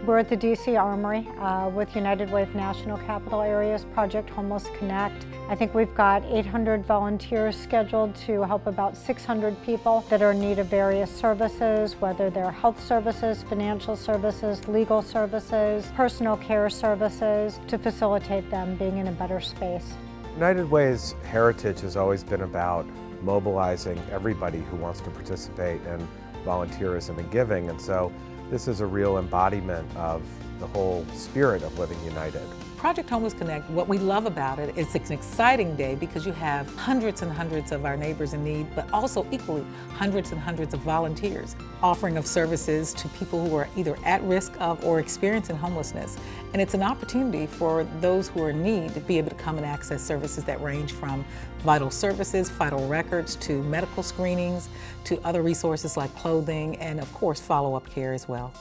We're at the DC Armory with United Way of National Capital Areas Project Homeless Connect. I think we've got 800 volunteers scheduled to help about 600 people that are in need of various services, whether they're health services, financial services, legal services, personal care services, to facilitate them being in a better space. United Way's heritage has always been about mobilizing everybody who wants to participate in volunteerism and giving, and so this is a real embodiment of the whole spirit of Living United. Project Homeless Connect, what we love about it, it's an exciting day because you have hundreds and hundreds of our neighbors in need, but also equally hundreds and hundreds of volunteers offering of services to people who are either at risk of or experiencing homelessness. And it's an opportunity for those who are in need to be able to come and access services that range from vital services, vital records, to medical screenings, to other resources like clothing, and of course follow-up care as well.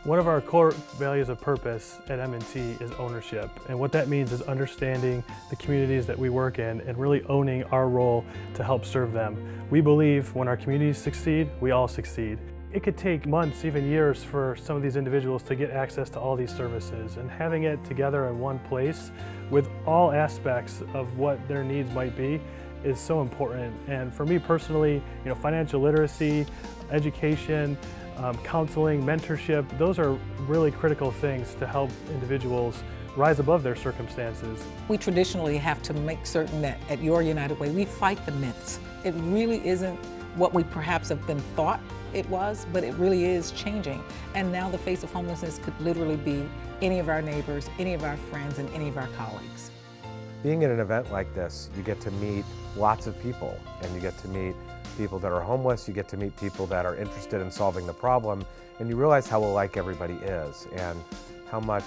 One of our core values of purpose at NCA is ownership, and what that means is understanding the communities that we work in and really owning our role to help serve them. We believe when our communities succeed, we all succeed. It could take months, even years, for some of these individuals to get access to all these services, and having it together in one place with all aspects of what their needs might be is so important. And for me personally, financial literacy, education, counseling, mentorship, those are really critical things to help individuals rise above their circumstances. We traditionally have to make certain that at Your United Way, we fight the myths. It really isn't what we perhaps have been thought it was, but it really is changing. And now the face of homelessness could literally be any of our neighbors, any of our friends, and any of our colleagues. Being at an event like this, you get to meet lots of people, and you get to meet people that are homeless, you get to meet people that are interested in solving the problem, and you realize how alike everybody is, and how much,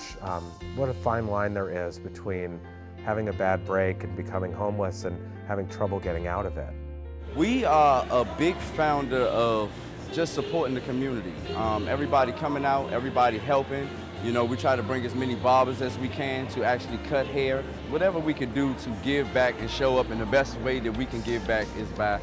what a fine line there is between having a bad break and becoming homeless and having trouble getting out of it. We are a big founder of just supporting the community. Everybody coming out, everybody helping. We try to bring as many barbers as we can to actually cut hair. Whatever we can do to give back and show up, and the best way that we can give back is by,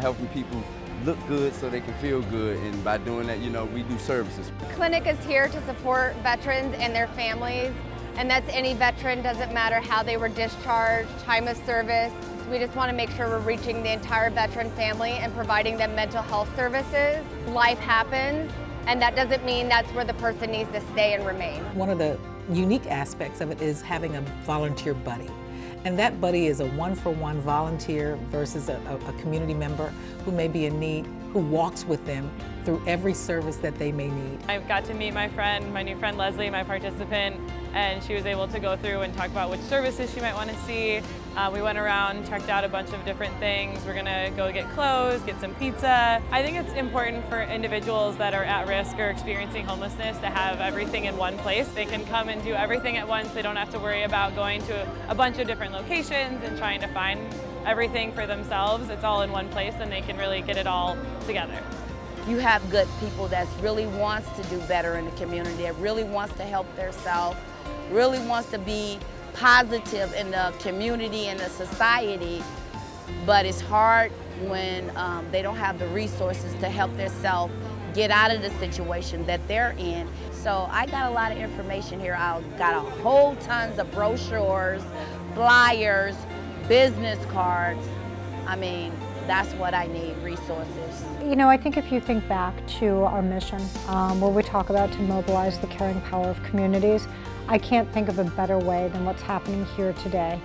helping people look good so they can feel good, and by doing that, we do services. The clinic is here to support veterans and their families, and that's any veteran, doesn't matter how they were discharged, time of service. We just want to make sure we're reaching the entire veteran family and providing them mental health services. Life happens, and that doesn't mean that's where the person needs to stay and remain. One of the unique aspects of it is having a volunteer buddy. And that buddy is a one-for-one volunteer versus a community member who may be in need, who walks with them through every service that they may need. I got to meet my new friend Leslie, my participant, and she was able to go through and talk about which services she might want to see. We went around, checked out a bunch of different things. We're gonna go get clothes, get some pizza. I think it's important for individuals that are at risk or experiencing homelessness to have everything in one place. They can come and do everything at once. They don't have to worry about going to a bunch of different locations and trying to find everything for themselves. It's all in one place, and they can really get it all together. You have good people that really wants to do better in the community, that really wants to help themselves, really wants to be positive in the community and the society, but it's hard when they don't have the resources to help themselves get out of the situation that they're in. So I got a lot of information here. I got a whole tons of brochures, flyers, business cards. I mean, that's what I need, resources. I think if you think back to our mission, where we talk about to mobilize the caring power of communities, I can't think of a better way than what's happening here today.